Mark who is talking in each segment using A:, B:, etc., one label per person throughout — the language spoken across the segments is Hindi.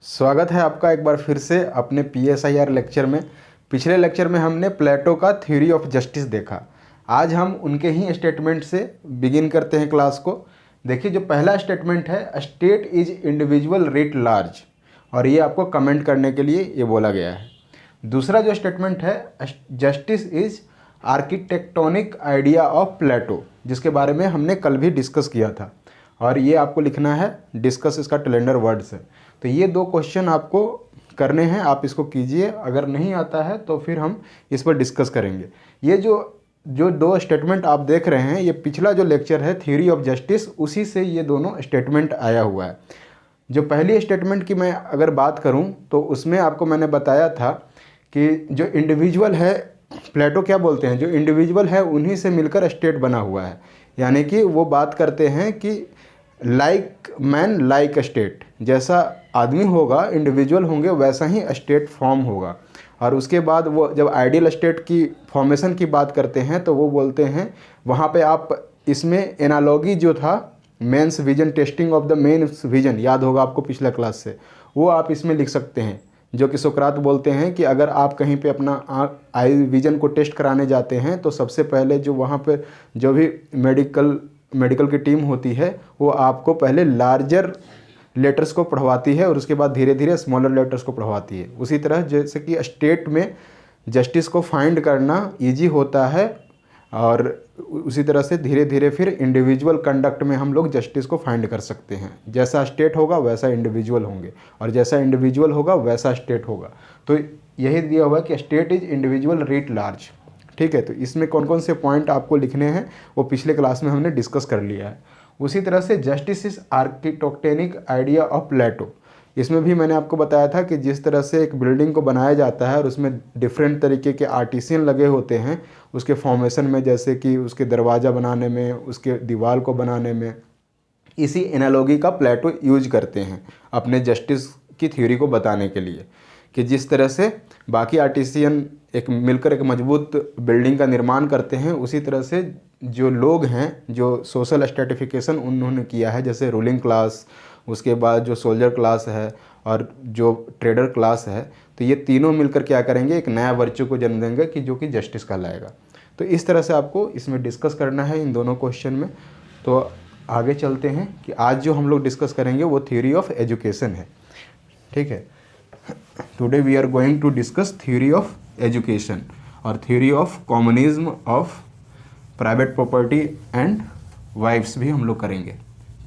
A: स्वागत है आपका एक बार फिर से अपने PSIR लेक्चर में। पिछले लेक्चर में हमने प्लेटो का थ्योरी ऑफ जस्टिस देखा। आज हम उनके ही स्टेटमेंट से बिगिन करते हैं क्लास को। देखिए, जो पहला स्टेटमेंट है, state is individual writ large, और ये आपको कमेंट करने के लिए ये बोला गया है। दूसरा जो स्टेटमेंट है, justice is architectonic idea of Plato, जिसके बारे में हमने कल भी डिस्कस किया था, और ये आपको लिखना है, डिस्कस इसका कैलेंडर वर्ड्स है। तो ये दो क्वेश्चन आपको करने हैं, आप इसको कीजिए। अगर नहीं आता है तो फिर हम इस पर डिस्कस करेंगे। ये जो दो स्टेटमेंट आप देख रहे हैं, ये पिछला जो लेक्चर है थ्योरी ऑफ जस्टिस, उसी से ये दोनों स्टेटमेंट आया हुआ है। जो पहली स्टेटमेंट की मैं अगर बात करूं तो उसमें आपको मैंने बताया था कि जो इंडिविजुअल है, प्लेटो क्या बोलते हैं, जो इंडिविजुअल है उन्हीं से मिलकर स्टेट बना हुआ है। यानी कि वो बात करते हैं कि लाइक मैन लाइक स्टेट, जैसा आदमी होगा, इंडिविजुअल होंगे, वैसा ही स्टेट फॉर्म होगा। और उसके बाद वो जब आइडियल स्टेट की फॉर्मेशन की बात करते हैं तो वो बोलते हैं, वहाँ पे आप इसमें एनालॉगी जो था, men's vision testing of the men's vision, याद होगा आपको पिछला क्लास से, वो आप इसमें लिख सकते हैं। जो कि सोक्रात बोलते हैं कि अगर आप कहीं पे अपना आई विजन को टेस्ट कराने जाते हैं तो सबसे पहले जो वहाँ पे जो भी मेडिकल की टीम होती है, वो आपको पहले लार्जर लेटर्स को पढ़वाती है और उसके बाद धीरे धीरे स्मॉलर लेटर्स को पढ़वाती है। उसी तरह जैसे कि स्टेट में जस्टिस को फाइंड करना इजी होता है, और उसी तरह से धीरे धीरे फिर इंडिविजुअल कंडक्ट में हम लोग जस्टिस को फाइंड कर सकते हैं। जैसा स्टेट होगा वैसा इंडिविजुअल होंगे, और जैसा इंडिविजुअल होगा वैसा स्टेट होगा। तो यही दिया हुआ है कि state is individual writ large. ठीक है, तो इसमें कौन कौन से पॉइंट आपको लिखने हैं वो पिछले क्लास में हमने डिस्कस कर लिया है। उसी तरह से justice is architectonic idea of Plato, इसमें भी मैंने आपको बताया था कि जिस तरह से एक बिल्डिंग को बनाया जाता है और उसमें डिफरेंट तरीके के आर्टिसियन लगे होते हैं उसके फॉर्मेशन में, जैसे कि उसके दरवाज़ा बनाने में, उसके दीवार को बनाने में, इसी एनालॉगी का प्लेटो यूज करते हैं अपने जस्टिस की थ्योरी को बताने के लिए। कि जिस तरह से बाकी आर्टिसियन एक मिलकर एक मजबूत बिल्डिंग का निर्माण करते हैं, उसी तरह से जो लोग हैं, जो सोशल स्ट्रेटिफिकेशन उन्होंने किया है, जैसे रूलिंग क्लास, उसके बाद जो सोल्जर क्लास है और जो ट्रेडर क्लास है, तो ये तीनों मिलकर क्या करेंगे, एक नया वर्च्यू को जन्म देंगे कि जो कि जस्टिस कहलाएगा। तो इस तरह से आपको इसमें डिस्कस करना है इन दोनों क्वेश्चन में। तो आगे चलते हैं कि आज जो हम लोग डिस्कस करेंगे वो थ्योरी ऑफ एजुकेशन है। ठीक है, today we are going to discuss theory of education और theory of communism of private property and wives भी हम लोग करेंगे।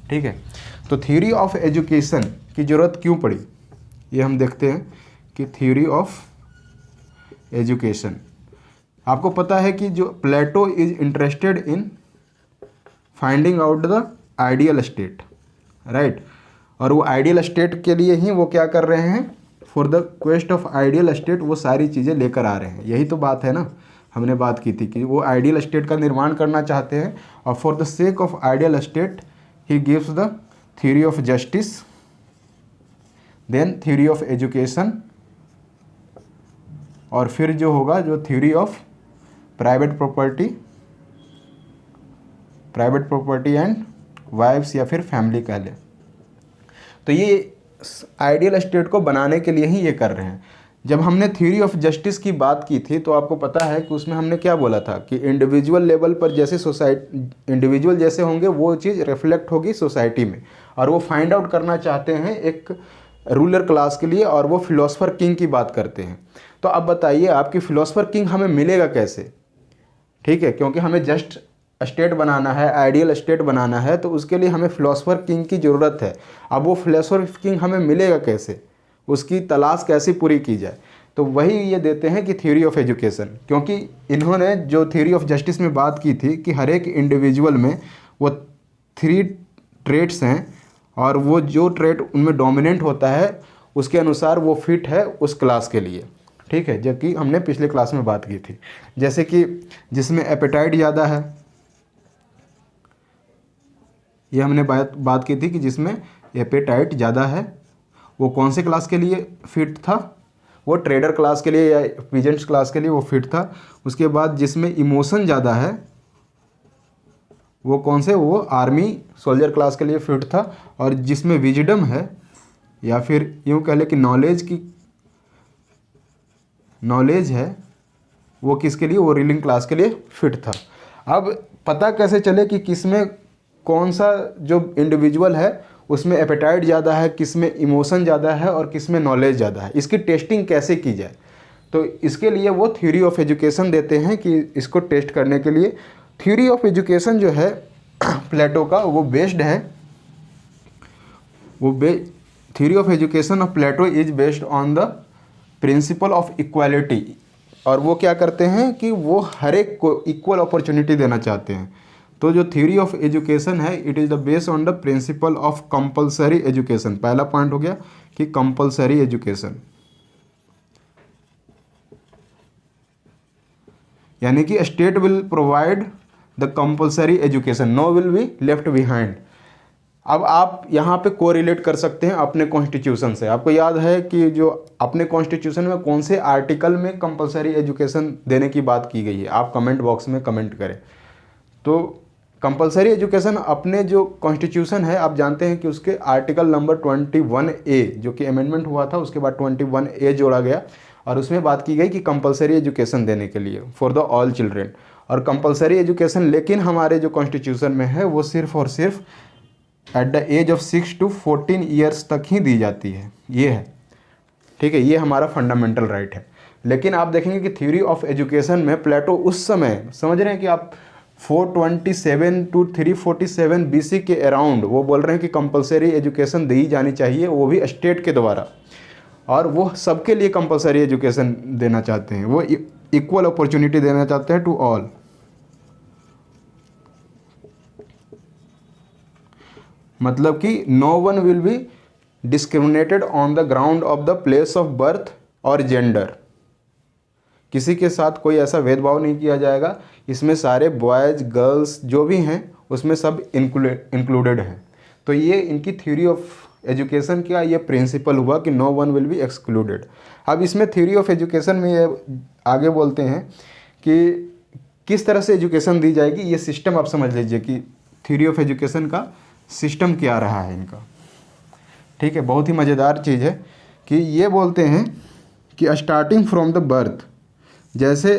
A: ठीक है, तो थ्योरी ऑफ एजुकेशन की ज़रूरत क्यों पड़ी, ये हम देखते हैं कि थ्योरी ऑफ एजुकेशन, आपको पता है कि जो Plato is interested in finding out the ideal state, right. और वो आइडियल स्टेट के लिए ही वो क्या कर रहे हैं, for the quest of ideal state वो सारी चीज़ें लेकर आ रहे हैं। यही तो बात है ना, हमने बात की थी कि वो आइडियल स्टेट का निर्माण करना चाहते हैं, और for the sake of ideal state he gives the theory of justice, then theory of education, और फिर जो होगा जो theory of private property and wifes, या फिर फैमिली कह ले। तो ये आइडियल स्टेट को बनाने के लिए ही ये कर रहे हैं। जब हमने थ्योरी ऑफ जस्टिस की बात की थी तो आपको पता है कि उसमें हमने क्या बोला था कि इंडिविजुअल लेवल पर जैसे इंडिविजुअल जैसे होंगे वो चीज़ रिफ्लेक्ट होगी सोसाइटी में, और वो फाइंड आउट करना चाहते हैं एक रूलर क्लास के लिए, और वो फिलोसफर किंग की बात करते हैं। तो अब बताइए आपकी फिलोसफर किंग हमें मिलेगा कैसे। ठीक है, क्योंकि हमें जस्ट स्टेट बनाना है, आइडियल स्टेट बनाना है, तो उसके लिए हमें फिलोसफर किंग की ज़रूरत है। अब वो फिलोसफर किंग हमें मिलेगा कैसे, उसकी तलाश कैसे पूरी की जाए, तो वही ये देते हैं कि थ्योरी ऑफ एजुकेशन। क्योंकि इन्होंने जो थ्योरी ऑफ जस्टिस में बात की थी कि हर एक इंडिविजुअल में वो 3 ट्रेट्स हैं, और वो जो ट्रेट उनमें डोमिनेंट होता है उसके अनुसार वो फिट है उस क्लास के लिए। ठीक है, जबकि हमने पिछले क्लास में बात की थी, जैसे कि जिसमें एपेटाइट ज़्यादा है, ये हमने बात की थी कि जिसमें एपेटाइट ज़्यादा है वो कौन से क्लास के लिए फिट था, वो ट्रेडर क्लास के लिए या पीजेंट्स क्लास के लिए वो फिट था। उसके बाद जिसमें इमोशन ज़्यादा है वो कौन से, वो आर्मी सोल्जर क्लास के लिए फिट था। और जिसमें विजडम है या फिर यूँ कह ले कि नॉलेज है वो किसके लिए, वो रूलिंग क्लास के लिए फिट था। अब पता कैसे चले कि किसमें कौन सा जो इंडिविजुअल है उसमें एपेटाइट ज़्यादा है, किसमें इमोशन ज़्यादा है और किसमें नॉलेज ज़्यादा है, इसकी टेस्टिंग कैसे की जाए। तो इसके लिए वो थ्योरी ऑफ एजुकेशन देते हैं कि इसको टेस्ट करने के लिए। थ्योरी ऑफ एजुकेशन जो है प्लेटो का, वो बेस्ड है, theory of education of Plato is based on the principle of equality. और वो क्या करते हैं कि वो हर एक को इक्वल अपॉर्चुनिटी देना चाहते हैं। तो जो थ्योरी ऑफ एजुकेशन है it is the based on the principle of compulsory education. पहला पॉइंट हो गया कि कंपलसरी एजुकेशन, यानी कि state will provide the compulsory education, no will be left behind. अब आप यहाँ पे कोरिलेट कर सकते हैं अपने कॉन्स्टिट्यूशन से। आपको याद है कि जो अपने कॉन्स्टिट्यूशन में कौन से आर्टिकल में कंपलसरी एजुकेशन देने की बात की गई है, आप कमेंट बॉक्स में कमेंट करें। तो कंपलसरी एजुकेशन अपने जो कॉन्स्टिट्यूशन है आप जानते हैं कि उसके आर्टिकल नंबर 21A जो कि अमेंडमेंट हुआ था, उसके बाद 21A जोड़ा गया और उसमें बात की गई कि कंपलसरी एजुकेशन देने के लिए फॉर द ऑल चिल्ड्रेन। और कंपलसरी एजुकेशन लेकिन हमारे जो कॉन्स्टिट्यूशन में है वो सिर्फ और सिर्फ at the age of 6 to 14 years तक ही दी जाती है। ये है, ठीक है, ये हमारा फंडामेंटल राइट है। लेकिन आप देखेंगे कि थ्योरी ऑफ एजुकेशन में प्लेटो उस समय, समझ रहे हैं कि आप 427 to 347 BC के अराउंड वो बोल रहे हैं कि कंपलसरी एजुकेशन दी जानी चाहिए, वो भी स्टेट के द्वारा, और वो सबके लिए कंपलसरी एजुकेशन देना चाहते हैं, वो इक्वल अपॉर्चुनिटी देना चाहते हैं टू ऑल। मतलब कि no one will be discriminated on the ground of the place of birth और जेंडर। किसी के साथ कोई ऐसा भेदभाव नहीं किया जाएगा। इसमें सारे बॉयज़ गर्ल्स जो भी हैं उसमें सब इंक्लूडेड हैं। तो ये इनकी थ्योरी ऑफ एजुकेशन का ये प्रिंसिपल हुआ कि no one will be excluded. अब इसमें थ्योरी ऑफ एजुकेशन में ये आगे बोलते हैं कि किस तरह से एजुकेशन दी जाएगी। ये सिस्टम आप समझ लीजिए कि थ्योरी ऑफ एजुकेशन का सिस्टम क्या रहा है इनका, ठीक है। बहुत ही मज़ेदार चीज़ है कि ये बोलते हैं कि स्टार्टिंग फ्रॉम द बर्थ, जैसे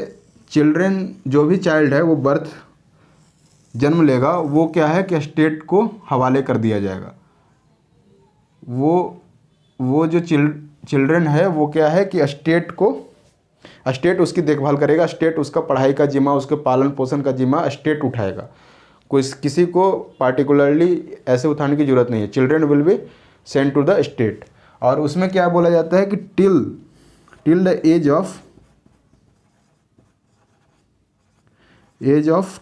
A: चिल्ड्रेन जो भी चाइल्ड है वो बर्थ जन्म लेगा, वो क्या है कि स्टेट को हवाले कर दिया जाएगा। वो जो चिल्ड्रन है वो क्या है कि स्टेट उसकी देखभाल करेगा, स्टेट उसका पढ़ाई का जिम्मा, उसके पालन पोषण का जिम्मा स्टेट उठाएगा। किसी को पार्टिकुलरली ऐसे उठाने की ज़रूरत नहीं है। Children will be sent to the state. और उसमें क्या बोला जाता है कि till the age of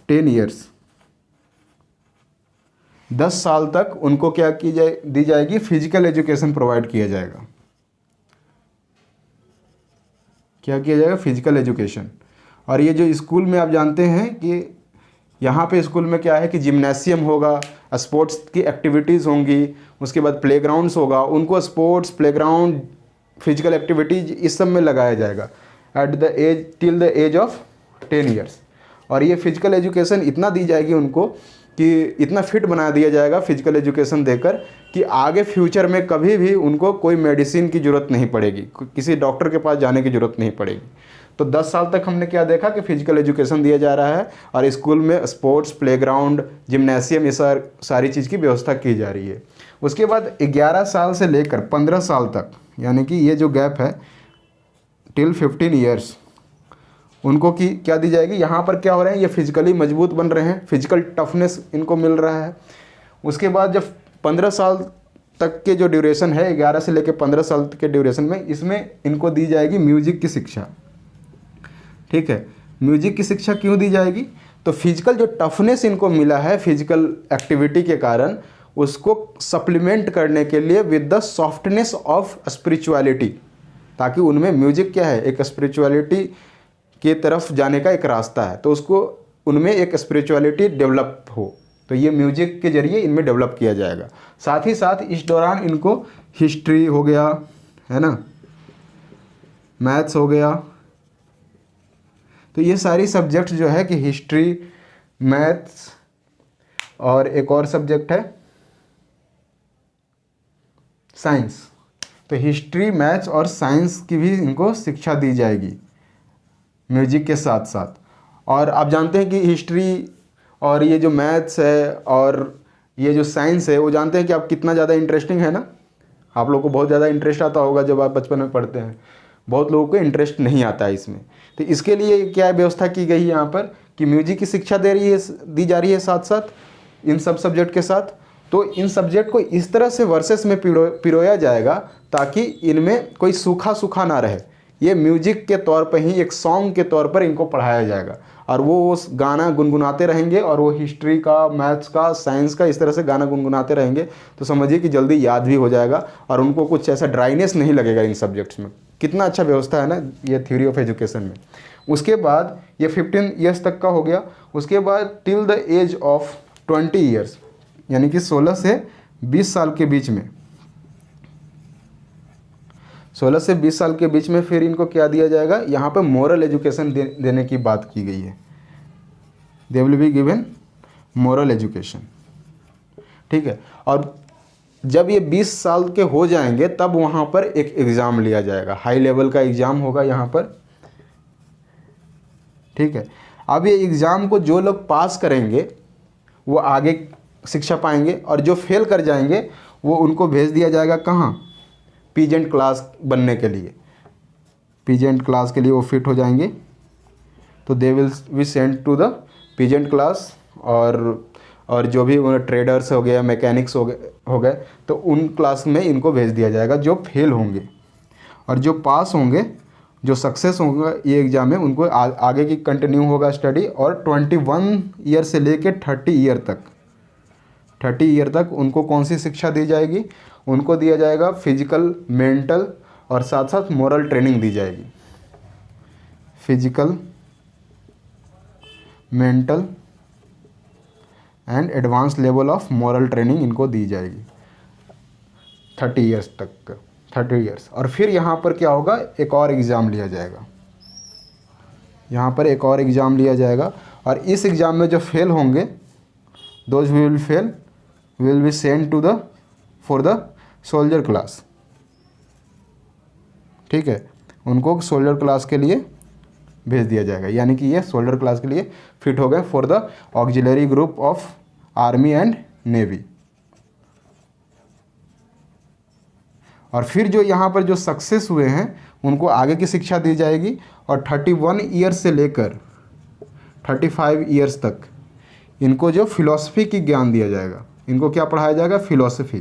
A: 10 years, 10 साल तक उनको क्या दी जाएगी, फिजिकल एजुकेशन प्रोवाइड किया जाएगा। क्या किया जाएगा, फिजिकल एजुकेशन। और ये जो स्कूल में आप जानते हैं कि यहाँ पे स्कूल में क्या है कि जिम्नेशियम होगा, स्पोर्ट्स की एक्टिविटीज़ होंगी, उसके बाद प्लेग्राउंड्स होगा, उनको स्पोर्ट्स, प्लेग्राउंड, फिजिकल एक्टिविटीज इस सब में लगाया जाएगा till the age of 10 years. और ये फिजिकल एजुकेशन इतना दी जाएगी उनको कि इतना फिट बना दिया जाएगा फिजिकल एजुकेशन देकर कि आगे फ्यूचर में कभी भी उनको कोई मेडिसिन की ज़रूरत नहीं पड़ेगी, किसी डॉक्टर के पास जाने की ज़रूरत नहीं पड़ेगी। तो 10 साल तक हमने क्या देखा कि फिजिकल एजुकेशन दिया जा रहा है और स्कूल में स्पोर्ट्स, प्लेग्राउंड, जिम्नेशियम, ये सारी चीज़ की व्यवस्था की जा रही है। उसके बाद 11 साल से लेकर 15 साल तक, यानी कि ये जो गैप है टिल 15 ईयर्स, उनको क्या दी जाएगी। यहाँ पर क्या हो रहे हैं, ये फिजिकली मजबूत बन रहे हैं, फिजिकल टफनेस इनको मिल रहा है। उसके बाद जब 15 साल तक के जो ड्यूरेशन है, 11 से लेकर 15 साल तक के ड्यूरेशन में, इसमें इनको दी जाएगी म्यूजिक की शिक्षा। ठीक है, म्यूजिक की शिक्षा क्यों दी जाएगी, तो फिजिकल जो टफनेस इनको मिला है फिजिकल एक्टिविटी के कारण, उसको सप्लीमेंट करने के लिए with the softness of spirituality, ताकि उनमें म्यूजिक क्या है, एक स्पिरिचुअलिटी की तरफ जाने का एक रास्ता है, तो उसको उनमें एक स्पिरिचुअलिटी डेवलप हो, तो ये म्यूजिक के जरिए इनमें डेवलप किया जाएगा। साथ ही साथ इस दौरान इनको हिस्ट्री हो गया, है ना, मैथ्स हो गया, तो ये सारी सब्जेक्ट जो है कि हिस्ट्री, मैथ्स और एक और सब्जेक्ट है साइंस, तो हिस्ट्री, मैथ्स और साइंस की भी इनको शिक्षा दी जाएगी म्यूजिक के साथ साथ। और आप जानते हैं कि हिस्ट्री और ये जो मैथ्स है और ये जो साइंस है वो जानते हैं कि आप कितना ज़्यादा इंटरेस्टिंग है ना। आप लोग को बहुत ज़्यादा इंटरेस्ट आता होगा जब आप बचपन में पढ़ते हैं, बहुत लोगों को इंटरेस्ट नहीं आता है इसमें। तो इसके लिए क्या व्यवस्था की गई है यहाँ पर कि म्यूजिक की शिक्षा दी जा रही है साथ साथ इन सब सब्जेक्ट के साथ। तो इन सब्जेक्ट को इस तरह से वर्सेस में पिरोया जाएगा ताकि इनमें कोई सूखा सूखा ना रहे। ये म्यूजिक के तौर पर ही एक सॉन्ग के तौर पर इनको पढ़ाया जाएगा और वो उस गाना गुनगुनाते रहेंगे और वो हिस्ट्री का, मैथ्स का, साइंस का इस तरह से गाना गुनगुनाते रहेंगे। तो समझिए कि जल्दी याद भी हो जाएगा और उनको कुछ ऐसा ड्राइनेस नहीं लगेगा इन सब्जेक्ट्स में। कितना अच्छा व्यवस्था है ना ये थ्योरी ऑफ एजुकेशन में। उसके बाद ये 15 ईयर्स तक का हो गया। उसके बाद till the age of 20 years, यानी कि 16 से 20 साल के बीच में, 16 से 20 साल के बीच में फिर इनको क्या दिया जाएगा, यहाँ पर मोरल एजुकेशन देने की बात की गई है। दे will be given moral education, ठीक है। और जब ये 20 साल के हो जाएंगे तब वहाँ पर एक एग्ज़ाम लिया जाएगा, हाई लेवल का एग्ज़ाम होगा यहाँ पर, ठीक है। अब ये एग्ज़ाम को जो लोग पास करेंगे वो आगे शिक्षा पाएंगे और जो फेल कर जाएंगे वो उनको भेज दिया जाएगा कहाँ, पीजेंट क्लास बनने के लिए। पीजेंट क्लास के लिए वो फिट हो जाएंगे तो they will be sent to the peasant class. और जो भी ट्रेडर्स हो गया, मैकेनिक्स हो गए तो उन क्लास में इनको भेज दिया जाएगा जो फेल होंगे। और जो पास होंगे, जो सक्सेस होंगे ये एग्ज़ाम में, उनको आगे की कंटिन्यू होगा स्टडी। और 21 ईयर से लेके 30 ईयर तक उनको कौन सी शिक्षा दी जाएगी, उनको दिया जाएगा फिजिकल, मेंटल और साथ साथ मोरल ट्रेनिंग दी जाएगी। Physical, mental and advance level of moral training इनको दी जाएगी 30 ईयर्स तक, 30 ईयर्स। और फिर यहाँ पर क्या होगा, एक और एग्ज़ाम लिया जाएगा, यहाँ पर एक और एग्ज़ाम लिया जाएगा। और इस एग्ज़ाम में जो फेल होंगे, those who will fail will be sent to the for the soldier class, ठीक है। उनको सोल्जर क्लास के लिए भेज दिया जाएगा, यानी कि ये सोल्जर क्लास के लिए फिट हो गए for the auxiliary group of army and navy. और फिर जो यहाँ पर जो सक्सेस हुए हैं उनको आगे की शिक्षा दी जाएगी। और 31 ईयर्स से लेकर 35 ईयर्स तक इनको जो फिलॉसफी की ज्ञान दिया जाएगा। इनको क्या पढ़ाया जाएगा, फिलॉसफी।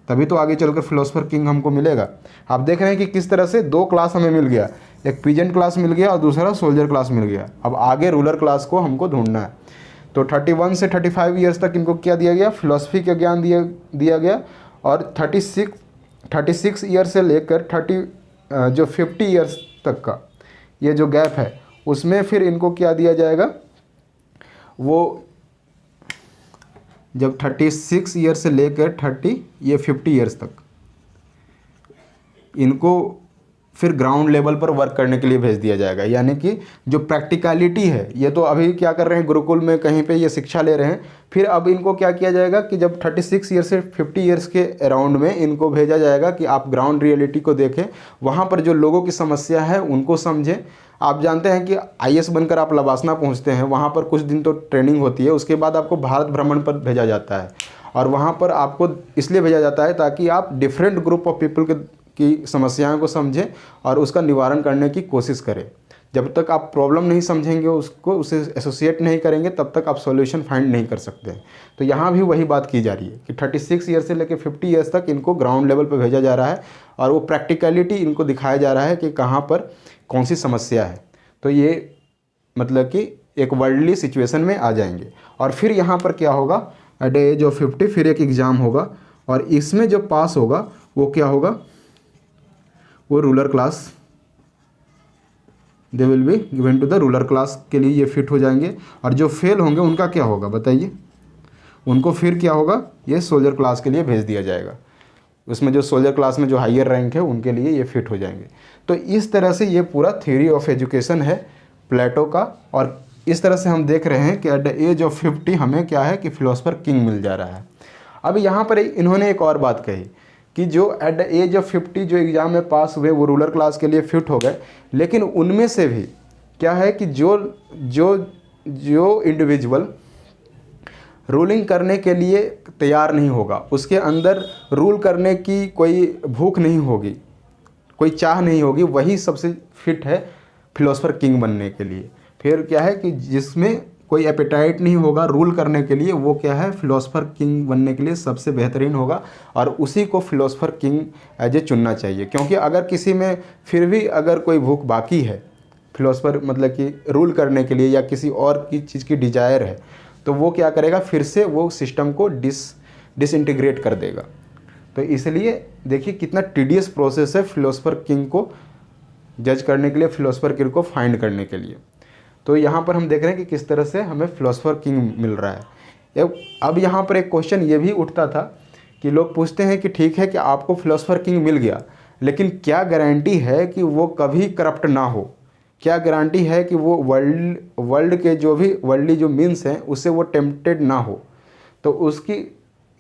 A: तभी तो आगे चलकर फिलोसोफर किंग हमको मिलेगा। आप देख रहे हैं कि किस तरह से दो क्लास हमें मिल गया, एक पीजेंट क्लास मिल गया और दूसरा सोल्जर क्लास मिल गया। अब आगे रूलर क्लास को हमको ढूंढना है। तो 31 से 35 ईयर्स तक इनको क्या दिया गया, फिलोसफी का ज्ञान दिया गया। और 36 ईयर से लेकर 50 ईयर्स तक का ये जो गैप है उसमें फिर इनको क्या दिया जाएगा, वो जब 36 ईयर से लेकर 50 ईयर्स तक इनको फिर ग्राउंड लेवल पर वर्क करने के लिए भेज दिया जाएगा। यानी कि जो प्रैक्टिकलिटी है, ये तो अभी क्या कर रहे हैं, गुरुकुल में कहीं पे ये शिक्षा ले रहे हैं। फिर अब इनको क्या किया जाएगा कि जब 36 ईयर से 50 ईयर्स के अराउंड में इनको भेजा जाएगा कि आप ग्राउंड रियलिटी को देखें, वहाँ पर जो लोगों की समस्या है उनको समझें। आप जानते हैं कि IAS बनकर आप लवासना पहुँचते हैं, वहाँ पर कुछ दिन तो ट्रेनिंग होती है, उसके बाद आपको भारत भ्रमण पर भेजा जाता है। और वहाँ पर आपको इसलिए भेजा जाता है ताकि आप डिफरेंट ग्रुप ऑफ पीपल की समस्याओं को समझें और उसका निवारण करने की कोशिश करें। जब तक आप प्रॉब्लम नहीं समझेंगे, उसे एसोसिएट नहीं करेंगे, तब तक आप सॉल्यूशन फाइंड नहीं कर सकते हैं। तो यहाँ भी वही बात की जा रही है कि 36 ईयर से लेकर 50 ईयर्स तक इनको ग्राउंड लेवल पर भेजा जा रहा है और वो प्रैक्टिकलिटी इनको दिखाया जा रहा है कि कहाँ पर कौन सी समस्या है। तो ये मतलब कि एक वर्ल्डली सिचुएशन में आ जाएंगे। और फिर यहाँ पर क्या होगा, एट द एज ऑफ 50 फिर एक एग्ज़ाम होगा और इसमें जो पास होगा वो क्या होगा, वो ruler class, they will be given to the ruler class के लिए ये फिट हो जाएंगे। और जो फेल होंगे उनका क्या होगा बताइए, उनको फिर क्या होगा, ये सोल्जर क्लास के लिए भेज दिया जाएगा। उसमें जो सोल्जर क्लास में जो हायर रैंक है उनके लिए ये फिट हो जाएंगे। तो इस तरह से ये पूरा थ्योरी ऑफ एजुकेशन है प्लेटो का। और इस तरह से हम देख रहे हैं कि एट द एज ऑफ 50 हमें क्या है कि फिलोसोफर किंग मिल जा रहा है। अब यहाँ पर इन्होंने एक और बात कही कि जो एट द एज ऑफ 50 जो एग्ज़ाम में पास हुए वो रूलर क्लास के लिए फिट हो गए, लेकिन उनमें से भी क्या है कि जो जो जो इंडिविजुअल रूलिंग करने के लिए तैयार नहीं होगा, उसके अंदर रूल करने की कोई भूख नहीं होगी, कोई चाह नहीं होगी, वही सबसे फिट है फिलोसफर किंग बनने के लिए। फिर क्या है कि जिसमें कोई एपेटाइट नहीं होगा रूल करने के लिए, वो क्या है फिलोसफर किंग बनने के लिए सबसे बेहतरीन होगा, और उसी को फिलोसफर किंग एज ए चुनना चाहिए। क्योंकि अगर किसी में फिर भी अगर कोई भूख बाकी है फिलोसफर मतलब कि रूल करने के लिए, या किसी और की चीज़ की डिजायर है, तो वो क्या करेगा, फिर से वो सिस्टम को डिसइंटीग्रेट कर देगा। तो इसलिए देखिए कितना टीडियस प्रोसेस है फिलोसफर किंग को जज करने के लिए, फिलोसफर किंग को फाइंड करने के लिए। तो यहाँ पर हम देख रहे हैं कि किस तरह से हमें फिलोसफर किंग मिल रहा है। अब यहाँ पर एक क्वेश्चन ये भी उठता था कि लोग पूछते हैं कि ठीक है कि आपको फिलोसफर किंग मिल गया, लेकिन क्या गारंटी है कि वो कभी करप्ट ना हो? क्या गारंटी है कि वो वर्ल्ड के जो भी वर्ल्डली जो मीन्स हैं उससे वो टेम्पटेड ना हो? तो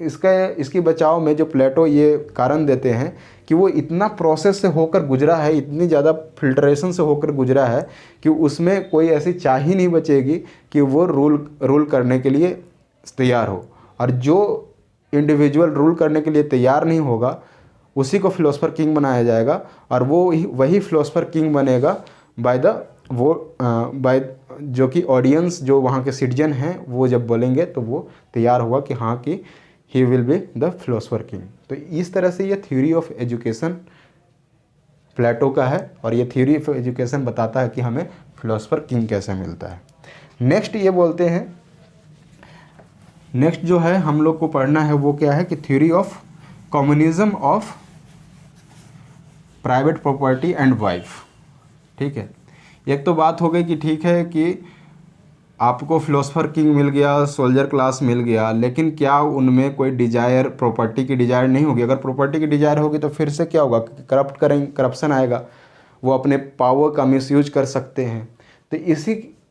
A: इसकी बचाव में जो प्लेटो ये कारण देते हैं कि वो इतना प्रोसेस से होकर गुजरा है, इतनी ज़्यादा फिल्ट्रेशन से होकर गुजरा है कि उसमें कोई ऐसी चाह ही नहीं बचेगी कि वो रूल करने के लिए तैयार हो। और जो इंडिविजुअल रूल करने के लिए तैयार नहीं होगा उसी को फिलोसफर किंग बनाया जाएगा, और वही फिलोसफर किंग बनेगा बाय जो कि ऑडियंस, जो वहाँ के सिटीजन हैं, वो जब बोलेंगे तो वो तैयार होगा कि हाँ कि he will be the philosopher king. तो इस तरह से ये थ्योरी ऑफ एजुकेशन प्लेटो का है, और ये थ्योरी ऑफ एजुकेशन बताता है कि हमें फिलोसफर किंग कैसे मिलता है। नेक्स्ट ये बोलते हैं, नेक्स्ट जो है हम लोग को पढ़ना है वो क्या है कि theory of communism of private property and wife. ठीक है, एक तो बात हो गई कि ठीक है कि आपको फिलोसफर किंग मिल गया, सोल्जर क्लास मिल गया, लेकिन क्या उनमें कोई डिजायर, प्रॉपर्टी की डिजायर नहीं होगी? अगर प्रॉपर्टी की डिजायर होगी तो फिर से क्या होगा, करप्शन आएगा, वो अपने पावर का मिसयूज कर सकते हैं। तो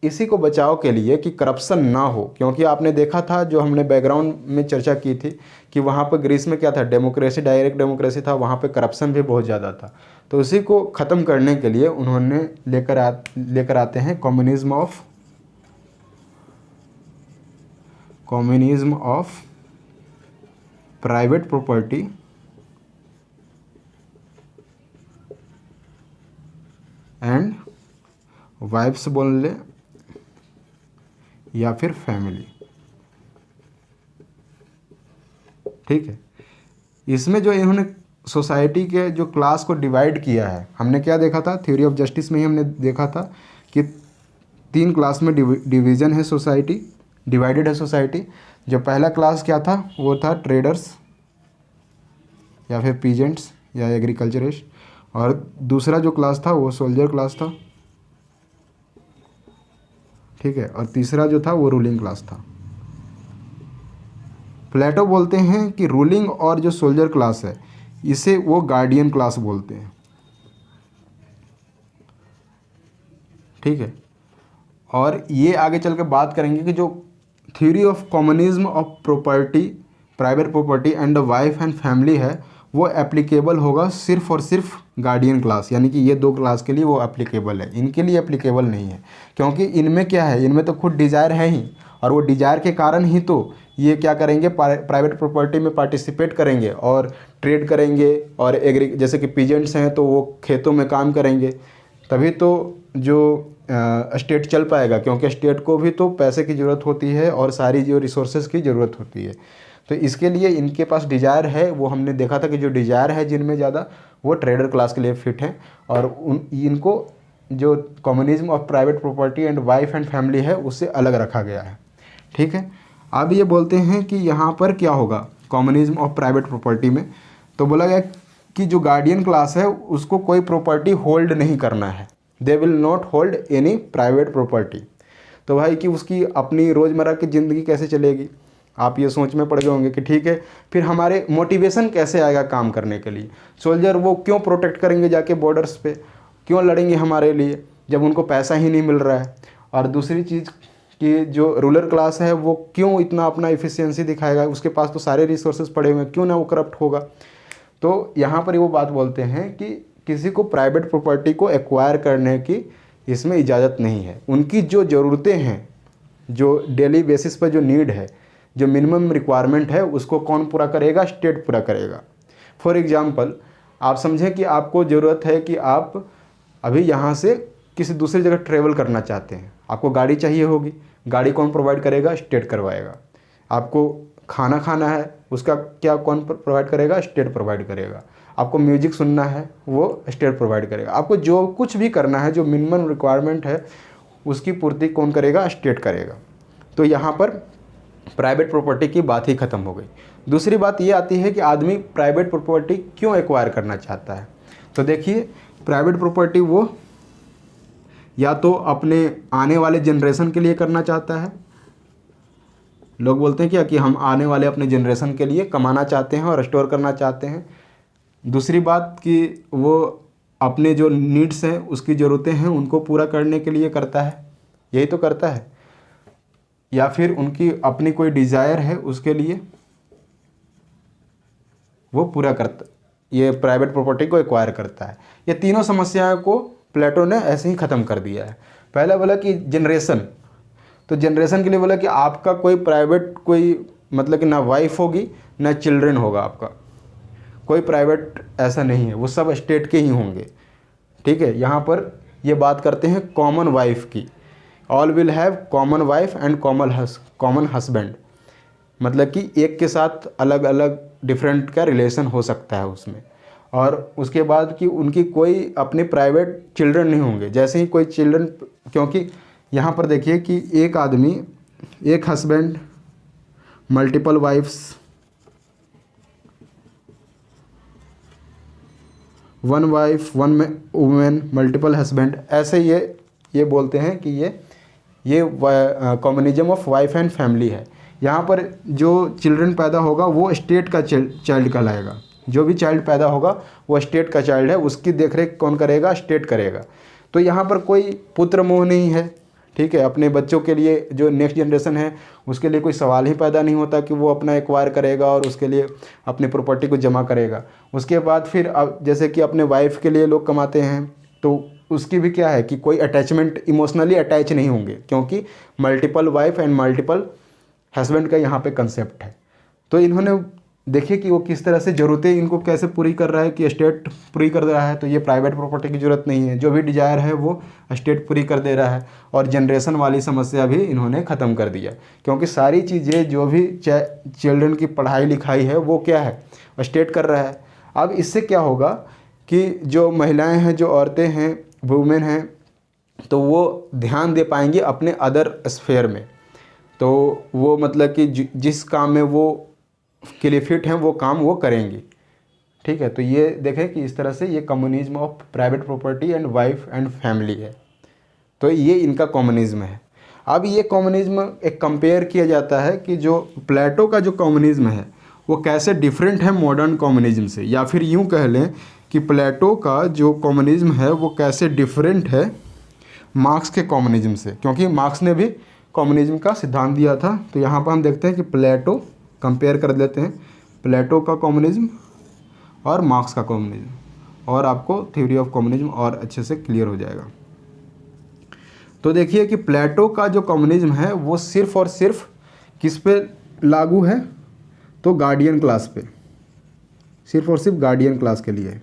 A: इसी को बचाव के लिए कि करप्शन ना हो, क्योंकि आपने देखा था जो हमने बैकग्राउंड में चर्चा की थी कि वहाँ पर ग्रीस में क्या था, डेमोक्रेसी, डायरेक्ट डेमोक्रेसी था, वहाँ पे करप्शन भी बहुत ज़्यादा था। तो उसी को ख़त्म करने के लिए उन्होंने लेकर आते हैं communism of private property and wifes बोल ले या फिर फैमिली। ठीक है, इसमें जो इन्होंने सोसाइटी के जो क्लास को डिवाइड किया है, हमने क्या देखा था थ्योरी ऑफ जस्टिस में ही हमने देखा था कि 3 क्लास में डिवीज़न है सोसाइटी, डिवाइडेड है सोसाइटी। जो पहला क्लास क्या था वो था ट्रेडर्स या फिर पीजेंट्स या एग्रीकल्चरिस्ट, और दूसरा जो क्लास था वो सोल्जर क्लास था। ठीक है, और तीसरा जो था वो रूलिंग क्लास था। प्लेटो बोलते हैं कि रूलिंग और जो सोल्जर क्लास है इसे वो गार्डियन क्लास बोलते हैं। ठीक है, और ये आगे चल के बात करेंगे कि जो theory of communism of property, private property and wife and family है, वो एप्लीकेबल होगा सिर्फ और सिर्फ गार्डियन क्लास, यानी कि ये 2 क्लास के लिए वो एप्लीकेबल है, इनके लिए एप्लीकेबल नहीं है। क्योंकि इनमें क्या है, इनमें तो खुद डिज़ायर है ही, और वो डिज़ायर के कारण ही तो ये क्या करेंगे, प्राइवेट प्रॉपर्टी में पार्टिसिपेट करेंगे और ट्रेड करेंगे, और जैसे कि पीजेंट्स हैं तो वो खेतों में काम करेंगे, तभी तो जो स्टेट चल पाएगा, क्योंकि स्टेट को भी तो पैसे की ज़रूरत होती है और सारी जो रिसोर्सेज की ज़रूरत होती है। तो इसके लिए इनके पास डिज़ायर है, वो हमने देखा था कि जो डिज़ायर है जिनमें ज़्यादा वो ट्रेडर क्लास के लिए फिट हैं, और इनको जो communism of private property and wife and family है उससे अलग रखा गया है। ठीक है, अब ये बोलते हैं कि यहाँ पर क्या होगा कम्युनिज्म ऑफ प्राइवेट प्रॉपर्टी में, तो बोला गया कि जो गार्डियन क्लास है उसको कोई प्रॉपर्टी होल्ड नहीं करना है, they will not hold any private property. तो भाई कि उसकी अपनी रोज़मर्रा की ज़िंदगी कैसे चलेगी, आप ये सोच में पड़ गए होंगे कि ठीक है, फिर हमारे मोटिवेशन कैसे आएगा काम करने के लिए। सोल्जर वो क्यों प्रोटेक्ट करेंगे जाके बॉर्डर्स पे, क्यों लड़ेंगे हमारे लिए जब उनको पैसा ही नहीं मिल रहा है। और दूसरी चीज़ कि जो रूलर क्लास है वो क्यों इतना अपना इफ़िशियंसी दिखाएगा, उसके पास तो सारे रिसोर्सेज पड़े हुए हैं, क्यों ना वो करप्ट होगा। तो यहाँ पर वो बात बोलते हैं कि किसी को प्राइवेट प्रॉपर्टी को एक्वायर करने की इसमें इजाज़त नहीं है। उनकी जो ज़रूरतें हैं, जो डेली बेसिस पर जो नीड है, जो मिनिमम रिक्वायरमेंट है, उसको कौन पूरा करेगा? स्टेट पूरा करेगा। फॉर एग्ज़ाम्पल, आप समझें कि आपको ज़रूरत है कि आप अभी यहाँ से किसी दूसरी जगह ट्रेवल करना चाहते हैं, आपको गाड़ी चाहिए होगी, गाड़ी कौन प्रोवाइड करेगा? स्टेट करवाएगा। आपको खाना खाना है, उसका क्या कौन प्रोवाइड करेगा? स्टेट प्रोवाइड करेगा। आपको म्यूजिक सुनना है, वो स्टेट प्रोवाइड करेगा। आपको जो कुछ भी करना है, जो मिनिमम रिक्वायरमेंट है, उसकी पूर्ति कौन करेगा? स्टेट करेगा। तो यहाँ पर प्राइवेट प्रॉपर्टी की बात ही ख़त्म हो गई। दूसरी बात ये आती है कि आदमी प्राइवेट प्रॉपर्टी क्यों एक्वायर करना चाहता है। तो देखिए, प्राइवेट प्रॉपर्टी वो या तो अपने आने वाले जनरेशन के लिए करना चाहता है। लोग बोलते हैं क्या कि हम आने वाले अपने जनरेशन के लिए कमाना चाहते हैं और स्टोर करना चाहते हैं। दूसरी बात कि वो अपने जो नीड्स हैं, उसकी ज़रूरतें हैं, उनको पूरा करने के लिए करता है, यही तो करता है। या फिर उनकी अपनी कोई डिज़ायर है, उसके लिए वो पूरा करता, ये प्राइवेट प्रॉपर्टी को एक्वायर करता है। ये तीनों समस्याओं को प्लेटो ने ऐसे ही ख़त्म कर दिया है। पहला बोला कि जनरेशन, तो जनरेशन के लिए बोला कि आपका कोई प्राइवेट, कोई मतलब कि ना वाइफ होगी ना चिल्ड्रन होगा, आपका कोई प्राइवेट ऐसा नहीं है, वो सब स्टेट के ही होंगे। ठीक है, यहाँ पर ये बात करते हैं कॉमन वाइफ की। All will have common wife and common husband, मतलब कि एक के साथ अलग अलग डिफरेंट का रिलेशन हो सकता है उसमें। और उसके बाद कि उनकी कोई अपने प्राइवेट चिल्ड्रन नहीं होंगे। जैसे ही कोई चिल्ड्रन, क्योंकि यहाँ पर देखिए कि एक आदमी, एक husband, multiple wifes, one wife, one women, multiple husband, ऐसे ये बोलते हैं कि ये communism of wife and family है। यहाँ पर जो चिल्ड्रन पैदा होगा वो स्टेट का चाइल्ड कहलाएगा। जो भी चाइल्ड पैदा होगा वो स्टेट का चाइल्ड है, उसकी देखरेख कौन करेगा? स्टेट करेगा। तो यहाँ पर कोई पुत्र मोह नहीं है। ठीक है, अपने बच्चों के लिए, जो नेक्स्ट जनरेशन है, उसके लिए कोई सवाल ही पैदा नहीं होता कि वो अपना एक्वायर करेगा और उसके लिए अपनी प्रॉपर्टी को जमा करेगा। उसके बाद फिर अब जैसे कि अपने वाइफ के लिए लोग कमाते हैं, तो उसकी भी क्या है कि कोई अटैचमेंट, इमोशनली अटैच नहीं होंगे, क्योंकि multiple wife and multiple husband का यहाँ पे कंसेप्ट है। तो इन्होंने देखिए कि वो किस तरह से ज़रूरतें इनको कैसे पूरी कर रहा है कि स्टेट पूरी कर रहा है। तो ये प्राइवेट प्रॉपर्टी की ज़रूरत नहीं है, जो भी डिज़ायर है वो स्टेट पूरी कर दे रहा है। और जनरेशन वाली समस्या भी इन्होंने ख़त्म कर दिया, क्योंकि सारी चीज़ें जो भी चिल्ड्रन की पढ़ाई लिखाई है वो क्या है? स्टेट कर रहा है। अब इससे क्या होगा कि जो महिलाएँ हैं, जो औरतें हैं, वुमेन हैं, तो वो ध्यान दे पाएंगी अपने अदर स्फेयर में। तो वो मतलब कि जिस काम में वो के लिए फिट हैं वो काम वो करेंगी। ठीक है, तो ये देखें कि इस तरह से ये communism of private property and wife and family है। तो ये इनका कम्युनिज्म है। अब ये कम्युनिज्म एक कंपेयर किया जाता है कि जो प्लेटो का जो कम्युनिज्म है वो कैसे डिफरेंट है मॉडर्न कम्युनिज्म से, या फिर यूँ कह लें कि प्लेटो का जो कम्युनिज्म है वो कैसे डिफरेंट है मार्क्स के कम्युनिज्म से, क्योंकि मार्क्स ने भी कम्युनिज्म का सिद्धांत दिया था। तो यहाँ पर हम देखते हैं कि प्लेटो कंपेयर कर लेते हैं, प्लेटो का कम्युनिज्म और मार्क्स का कम्युनिज्म, और आपको थ्योरी ऑफ कम्युनिज्म और अच्छे से क्लियर हो जाएगा। तो देखिए कि प्लेटो का जो कम्युनिज्म है वो सिर्फ और सिर्फ किस पे लागू है? तो गार्डियन क्लास पे, सिर्फ और सिर्फ गार्डियन क्लास के लिए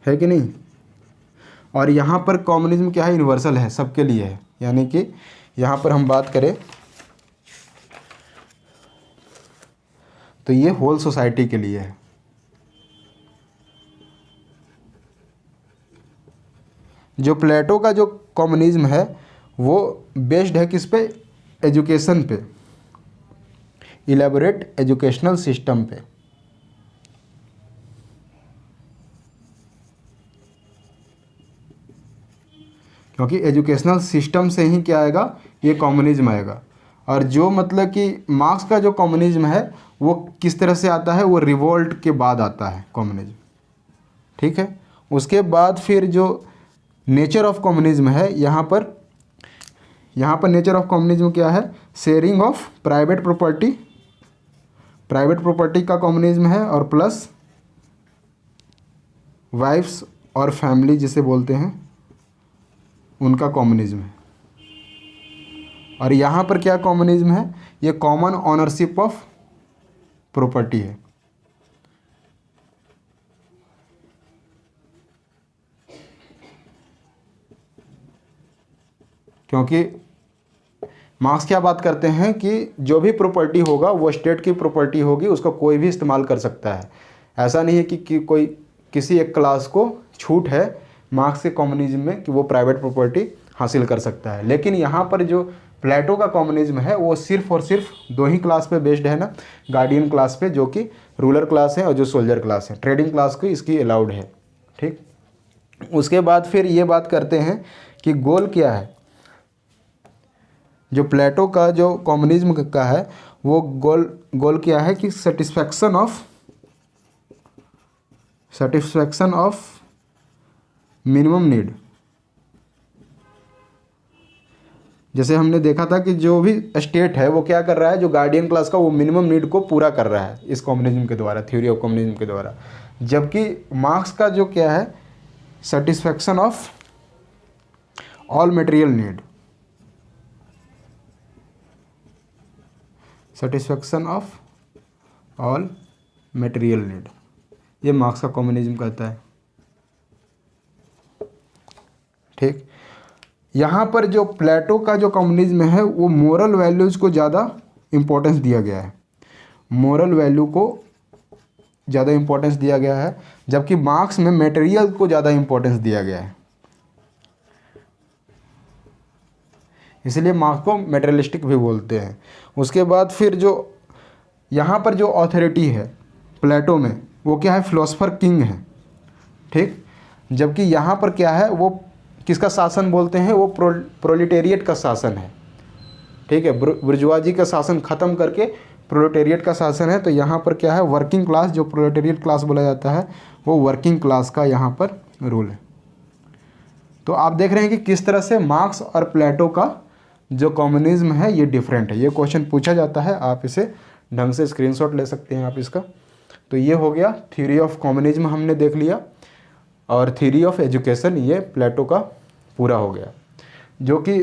A: है कि नहीं। और यहाँ पर कम्युनिज्म क्या है? यूनिवर्सल है, सबके लिए है। यानी कि यहाँ पर हम बात करें तो ये होल सोसाइटी के लिए है। जो प्लेटो का जो कम्युनिज्म है वो बेस्ड है किस पे? एजुकेशन पे, इलेबोरेट एजुकेशनल सिस्टम पे। क्योंकि एजुकेशनल सिस्टम से ही क्या आएगा? ये कम्युनिज्म आएगा। और जो मतलब कि मार्क्स का जो कम्युनिज्म है वो किस तरह से आता है? वो रिवोल्ट के बाद आता है कम्युनिज्म। ठीक है, उसके बाद फिर जो नेचर ऑफ कम्युनिज्म है, यहाँ पर नेचर ऑफ कम्युनिज्म क्या है? शेयरिंग ऑफ प्राइवेट प्रॉपर्टी का कम्युनिज्म है, और प्लस वाइफ्स और फैमिली जिसे बोलते हैं उनका कॉमनिज्म है। और यहाँ पर क्या कॉमनिज्म है, ये कॉमन ऑनरशिप ऑफ प्रॉपर्टी है। क्योंकि मार्क्स क्या बात करते हैं कि जो भी प्रॉपर्टी होगा वो स्टेट की प्रॉपर्टी होगी, उसको कोई भी इस्तेमाल कर सकता है। ऐसा नहीं है कि कोई किसी एक क्लास को छूट है मार्क्स के कॉमनिज्म में कि वो प्राइवेट प्रॉपर्टी हासिल कर सकता है। लेकिन यहाँ पर जो प्लेटो का कॉमनिज्म है वो सिर्फ और सिर्फ दो ही क्लास पे बेस्ड है ना, गार्डियन क्लास पे जो कि रूलर क्लास है और जो सोल्जर क्लास है। ट्रेडिंग क्लास को इसकी अलाउड है। ठीक, उसके बाद फिर ये बात करते हैं कि गोल क्या है। जो प्लेटो का जो कॉमनिज्म का है वो गोल क्या है कि सेटिस्फैक्शन ऑफ मिनिमम नीड। जैसे हमने देखा था कि जो भी स्टेट है वो क्या कर रहा है, जो गार्डियन क्लास का वो मिनिमम नीड को पूरा कर रहा है इस कॉम्युनिज्म के द्वारा, थ्योरी ऑफ कॉम्युनिज्म के द्वारा। जबकि मार्क्स का जो क्या है, satisfaction of all material need, satisfaction of all material need, ये मार्क्स का कॉम्युनिज्म कहता है। ठीक, यहाँ पर जो प्लेटो का जो कम्युनिज्म है वो मोरल वैल्यूज़ को ज़्यादा इम्पोर्टेंस दिया गया है, मोरल वैल्यू को ज़्यादा इम्पोर्टेंस दिया गया है, जबकि मार्क्स में मटेरियल को ज़्यादा इम्पोर्टेंस दिया गया है। इसलिए मार्क्स को मटेरियलिस्टिक भी बोलते हैं। उसके बाद फिर जो यहाँ पर जो ऑथोरिटी है प्लेटो में वो क्या है, फिलोसफर किंग है। ठीक, जबकि यहाँ पर क्या है, वो किसका शासन बोलते हैं, वो प्रोलिटेरिएट का शासन है। ठीक है, बुर्जुआजी का शासन खत्म करके प्रोलेटेरिएट का शासन है। तो यहाँ पर क्या है, वर्किंग क्लास, जो प्रोलेटेरिएट क्लास बोला जाता है वो वर्किंग क्लास का यहाँ पर रूल है। तो आप देख रहे हैं कि किस तरह से मार्क्स और प्लेटो का जो कम्युनिज्म है ये डिफरेंट है। ये क्वेश्चन पूछा जाता है, आप इसे ढंग से स्क्रीनशॉट ले सकते हैं आप इसका। तो ये हो गया थ्योरी ऑफ कम्युनिज्म हमने देख लिया, और थ्योरी ऑफ एजुकेशन ये प्लेटो का पूरा हो गया। जो कि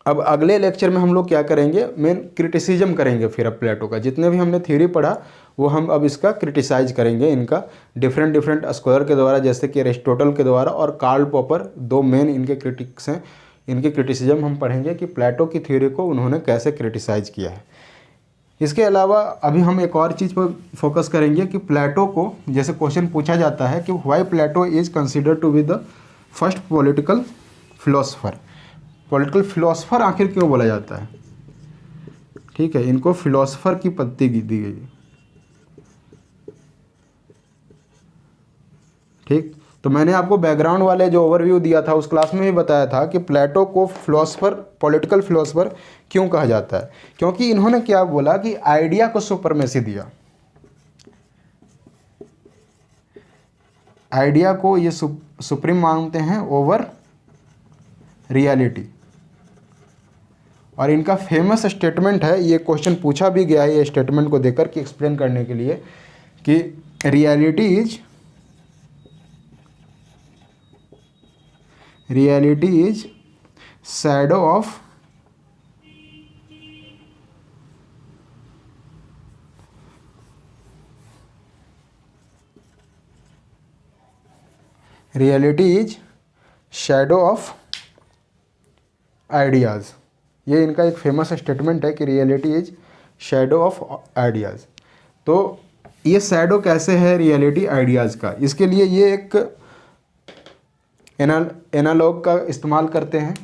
A: अब अगले लेक्चर में हम लोग क्या करेंगे, मेन क्रिटिसिज्म करेंगे फिर अब प्लेटो का। जितने भी हमने थ्योरी पढ़ा वो हम अब इसका क्रिटिसाइज करेंगे, इनका डिफरेंट स्कॉलर के द्वारा, जैसे कि एरिस्टोटल के द्वारा और कार्ल पॉपर, दो मेन इनके क्रिटिक्स हैं। इनके क्रिटिसिज्म हम पढ़ेंगे कि प्लेटो की थ्योरी को उन्होंने कैसे क्रिटिसाइज किया है। इसके अलावा अभी हम एक और चीज़ पर फोकस करेंगे कि प्लेटो को, जैसे क्वेश्चन पूछा जाता है कि why Plato is considered to be the first political philosopher. Political philosopher आखिर क्यों बोला जाता है। ठीक है, इनको फिलोसफर की पदवी दी गई है। ठीक, तो मैंने आपको बैकग्राउंड वाले जो ओवरव्यू दिया था उस क्लास में भी बताया था कि प्लेटो को फिलोसफर, पॉलिटिकल फिलोसफर क्यों कहा जाता है, क्योंकि इन्होंने क्या बोला कि आइडिया को सुपरमेसी दिया। आइडिया को ये सुप्रीम मानते हैं ओवर रियलिटी। और इनका फेमस स्टेटमेंट है, ये क्वेश्चन पूछा भी गया है ये स्टेटमेंट को देकर कि एक्सप्लेन करने के लिए, कि reality is shadow of ideas. ये इनका एक फेमस स्टेटमेंट है कि reality is shadow of ideas. तो ये शैडो कैसे है रियलिटी आइडियाज़ का, इसके लिए ये एक एनालॉग का इस्तेमाल करते हैं।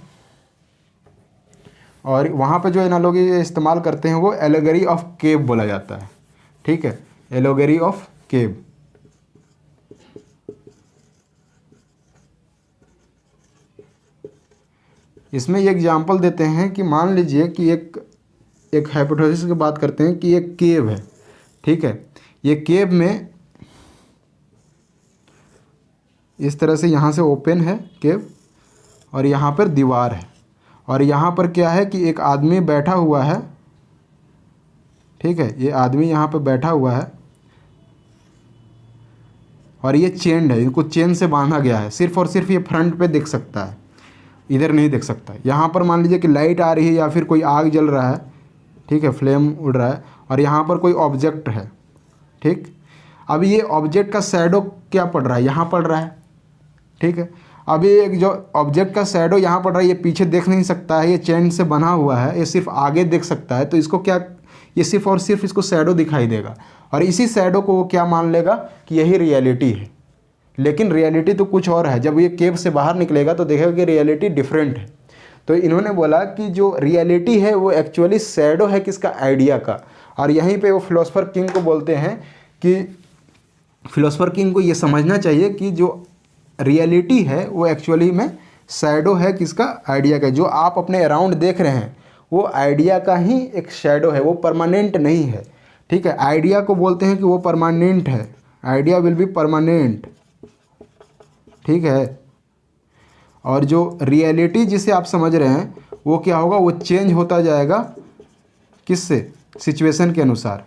A: और वहाँ पे जो एनालॉगी इस्तेमाल करते हैं वो एलेगरी ऑफ केव बोला जाता है। ठीक है, एलेगरी ऑफ केव। इसमें ये एग्जांपल देते हैं कि मान लीजिए कि एक हाइपोथेसिस की बात करते हैं कि एक केव है। ठीक है, ये केव में इस तरह से यहाँ से ओपन है केव, और यहाँ पर दीवार है, और यहाँ पर क्या है कि एक आदमी बैठा हुआ है। ठीक है, ये आदमी यहाँ पर बैठा हुआ है, और ये चेन्ड है, इनको चेन से बांधा गया है, सिर्फ और सिर्फ ये फ्रंट पे दिख सकता है, इधर नहीं दिख सकता। यहाँ पर मान लीजिए कि लाइट आ रही है या फिर कोई आग जल रहा है, ठीक है, फ्लेम उड़ रहा है, और यहाँ पर कोई ऑब्जेक्ट है, ठीक। अब ये ऑब्जेक्ट का शैडो क्या पड़ रहा है, यहाँ पड़ रहा है, ठीक है। अभी एक जो ऑब्जेक्ट का शैडो यहाँ पड़ रहा है, ये पीछे देख नहीं सकता है, ये चेन से बना हुआ है, ये सिर्फ आगे देख सकता है, तो इसको क्या, ये सिर्फ और सिर्फ इसको शैडो दिखाई देगा, और इसी शैडो को वो क्या मान लेगा कि यही रियलिटी है। लेकिन रियलिटी तो कुछ और है। जब ये केव से बाहर निकलेगा तो देखेगा कि रियलिटी डिफरेंट है। तो इन्होंने बोला कि जो रियलिटी है वो एक्चुअली शैडो है किसका, आइडिया का। और यहीं पे वो फिलोसोफर किंग को बोलते हैं कि फिलोसोफर किंग को ये समझना चाहिए कि जो रियलिटी है वो एक्चुअली में शैडो है किसका, आइडिया का। जो आप अपने अराउंड देख रहे हैं वो आइडिया का ही एक शैडो है, वो परमानेंट नहीं है, ठीक है। आइडिया को बोलते हैं कि वो परमानेंट है, आइडिया विल बी परमानेंट, ठीक है। और जो रियलिटी जिसे आप समझ रहे हैं वो क्या होगा, वो चेंज होता जाएगा किससे, सिचुएशन के अनुसार।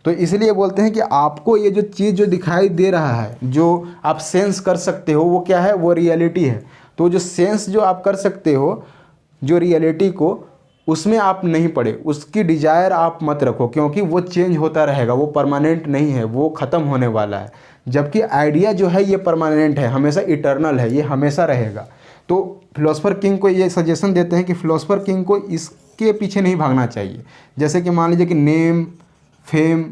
A: तो इसलिए बोलते हैं कि आपको ये जो चीज़ जो दिखाई दे रहा है, जो आप सेंस कर सकते हो, वो क्या है, वो रियलिटी है। तो जो सेंस जो आप कर सकते हो जो रियलिटी को, उसमें आप नहीं पड़े, उसकी डिजायर आप मत रखो, क्योंकि वो चेंज होता रहेगा, वो परमानेंट नहीं है, वो ख़त्म होने वाला है। जबकि आइडिया जो है ये परमानेंट है, हमेशा इटर्नल है, ये हमेशा रहेगा। तो फिलोसोफर किंग को ये सजेशन देते हैं कि फिलोसोफर किंग को इसके पीछे नहीं भागना चाहिए। जैसे कि मान लीजिए कि नेम, फेम,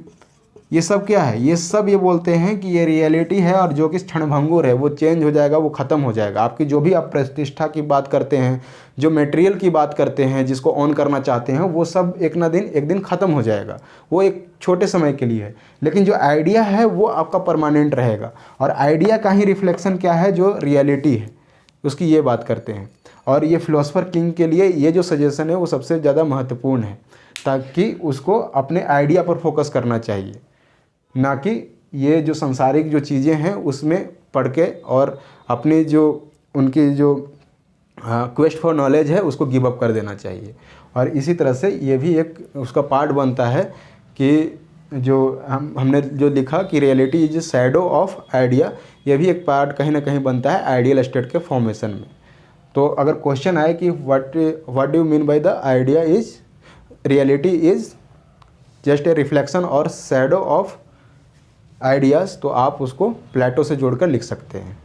A: ये सब क्या है, ये सब ये बोलते हैं कि ये रियलिटी है और जो कि क्षणभंगुर है, वो चेंज हो जाएगा, वो ख़त्म हो जाएगा। आपकी जो भी आप प्रतिष्ठा की बात करते हैं, जो मटेरियल की बात करते हैं, जिसको ऑन करना चाहते हैं, वो सब एक दिन ख़त्म हो जाएगा, वो एक छोटे समय के लिए है। लेकिन जो आइडिया है वो आपका परमानेंट रहेगा, और आइडिया का ही रिफ्लेक्शन क्या है, जो रियलिटी है, उसकी ये बात करते हैं। और ये फिलोसोफर किंग के लिए ये जो सजेशन है वो सबसे ज़्यादा महत्वपूर्ण है, ताकि उसको अपने आइडिया पर फोकस करना चाहिए, ना कि ये जो सांसारिक जो चीज़ें हैं उसमें पढ़ के और अपनी जो उनकी जो क्वेस्ट फॉर नॉलेज है उसको गिव अप कर देना चाहिए। और इसी तरह से ये भी एक उसका पार्ट बनता है कि जो हमने जो लिखा कि reality is shadow of idea, ये भी एक पार्ट कहीं ना कहीं बनता है आइडियल स्टेट के फॉर्मेशन में। तो अगर क्वेश्चन आए कि what do you mean by the idea is, reality is just a reflection और शैडो ऑफ आइडियाज़, तो आप उसको प्लेटो से जोड़कर लिख सकते हैं।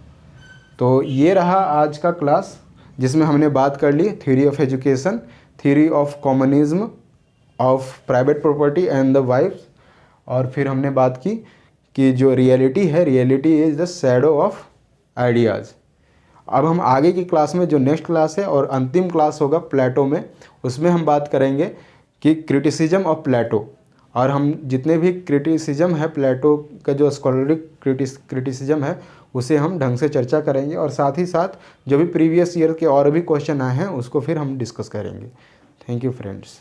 A: तो ये रहा आज का क्लास, जिसमें हमने बात कर ली theory of education, theory of communism, of private property and the wives, और फिर हमने बात की कि जो रियलिटी है, reality is the shadow of ideas. अब हम आगे की क्लास में, जो नेक्स्ट क्लास है और अंतिम क्लास होगा प्लेटो में, उसमें हम बात करेंगे कि क्रिटिसिज्म ऑफ प्लेटो। और हम जितने भी क्रिटिसिज्म है प्लेटो का, जो स्कॉलरिक क्रिटिसिज्म है, उसे हम ढंग से चर्चा करेंगे, और साथ ही साथ जो भी प्रीवियस ईयर के और भी क्वेश्चन आए हैं उसको फिर हम डिस्कस करेंगे। Thank you friends.